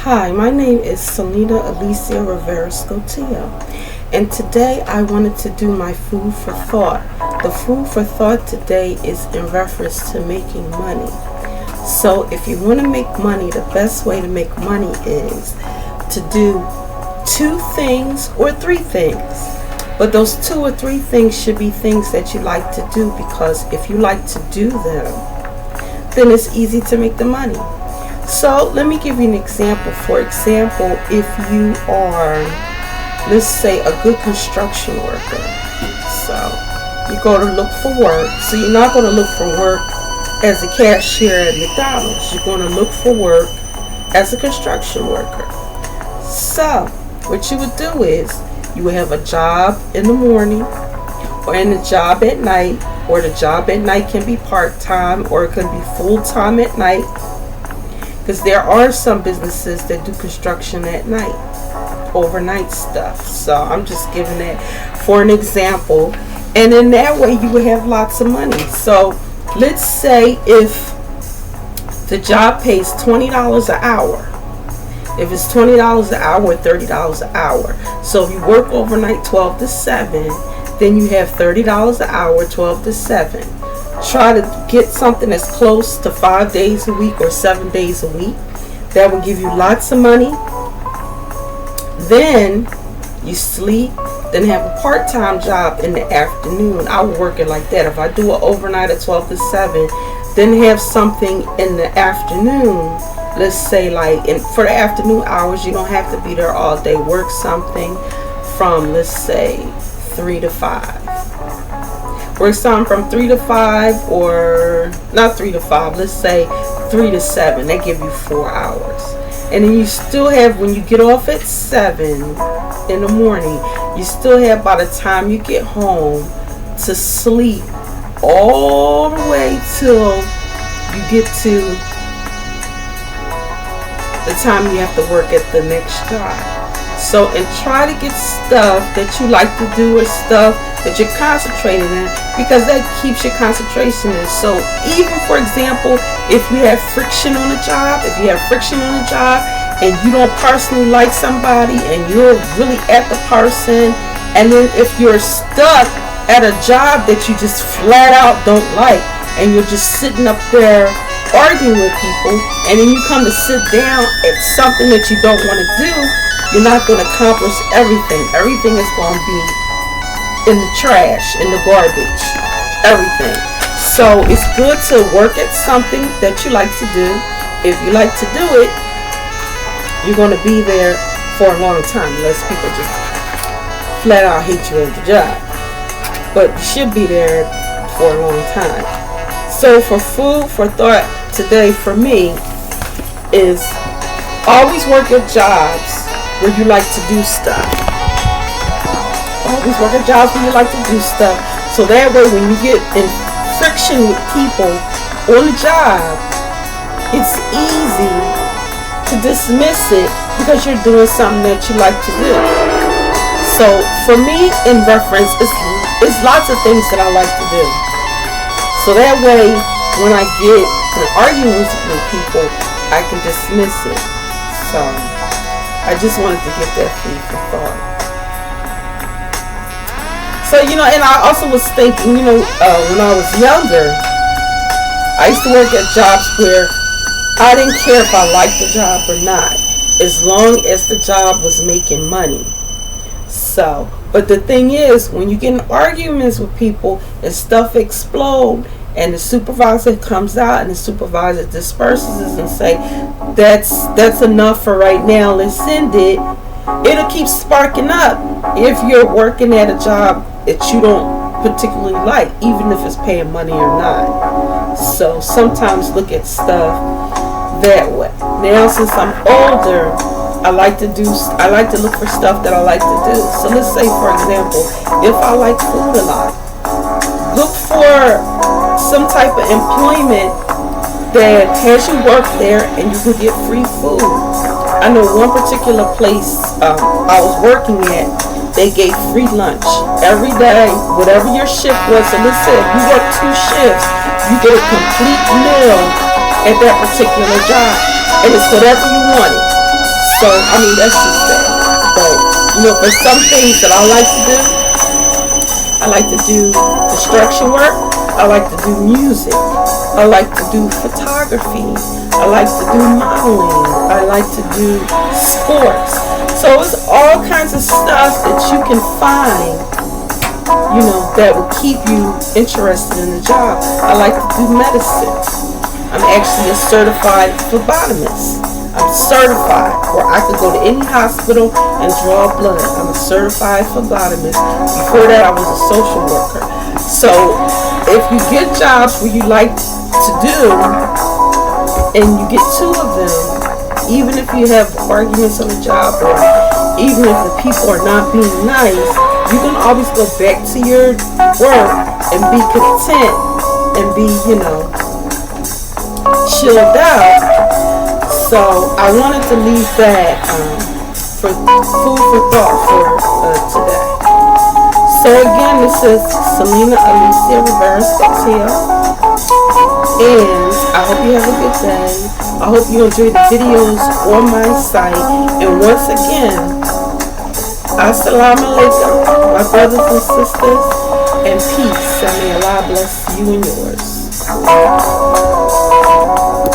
Hi, my name is Selena Elissia Rivera, and today I wanted to do my food for thought. The food for thought today is in reference to making money. So if you want to make money, the best way to make money is to do 2 things or 3 things. But those 2 or 3 things should be things that you like to do, because if you like to do them, then it's easy to make the money. So let me give you an example. For example, if you are, let's say, a good construction worker. So you go to look for work. So you're not going to look for work as a cashier at McDonald's. You're going to look for work as a construction worker. So what you would do is you would have a job in the morning or in a job at night, or the job at night can be part-time or it can be full-time at night. Because there are some businesses that do construction at night, overnight stuff. So I'm just giving that for an example. And in that way, you would have lots of money. So let's say if the job pays $20 an hour. If it's $20 an hour or $30 an hour. So if you work overnight 12 to 7, then you have $30 an hour, 12 to 7. Try to get something that's close to 5 days a week or 7 days a week. That will give you lots of money. Then you sleep, then have a part-time job in the afternoon. I would work it like that. If I do an overnight at 12 to 7, then have something in the afternoon. Let's say for the afternoon hours, you don't have to be there all day. Work something from, let's say, 3 to 5. Work something from 3 to 5, or not 3 to 5, let's say 3 to 7. That give you 4 hours. And then you still have, when you get off at 7 in the morning, you still have, by the time you get home, to sleep all the way till you get to the time you have to work at the next job. So, and try to get stuff that you like to do, or stuff that you're concentrating in, because that keeps your concentration in. So even, for example, if you have friction on a job, and you don't personally like somebody and you're really at the person, and then if you're stuck at a job that you just flat out don't like, and you're just sitting up there arguing with people, and then you come to sit down at something that you don't want to do, you're not going to accomplish everything. Everything is going to be in the trash, in the garbage, everything. So it's good to work at something that you like to do. If you like to do it, you're going to be there for a long time, unless people just flat out hate you at the job. But you should be there for a long time. So for food for thought today, for me, is always work at jobs where you like to do stuff. Always work at jobs where you like to do stuff. So that way, when you get in friction with people on the job, it's easy to dismiss it because you're doing something that you like to do. So for me, in reference, it's lots of things that I like to do. So that way, when I get in arguments with people, I can dismiss it. So I just wanted to get that food for thought. So, and I also was thinking, when I was younger, I used to work at jobs where I didn't care if I liked the job or not, as long as the job was making money. So, but the thing is, when you get in arguments with people and stuff explode, and the supervisor comes out and the supervisor disperses and say, that's enough for right now, let's end it. It'll keep sparking up if you're working at a job that you don't particularly like, even if it's paying money or not. So sometimes look at stuff that way. Now, since I'm older, I like to look for stuff that I like to do. So let's say, for example, if I like food a lot, look for some type of employment that has you work there and you can get free food. I know one particular place I was working at, they gave free lunch every day, whatever your shift was. So let's say if you work 2 shifts, you get a complete meal at that particular job, and it's whatever you wanted. So, I mean, that's just that. But, for some things that I like to do construction work. I like to do music. I like to do photography. I like to do modeling. I like to do sports. So it's all kinds of stuff that you can find, that will keep you interested in the job. I like to do medicine. I'm actually a certified phlebotomist. I'm certified where I could go to any hospital and draw blood. I'm a certified phlebotomist. Before that, I was a social worker. So if you get jobs where you like to do, and you get two of them, even if you have arguments on the job, or even if the people are not being nice, you can always go back to your work and be content and be, chilled out. So I wanted to leave that for food for thought for today. So again, this is Selena Elissia Rivera, and I hope you have a good day. I hope you enjoy the videos on my site. And once again, Assalamu alaikum, my brothers and sisters, and peace. And may Allah bless you and yours.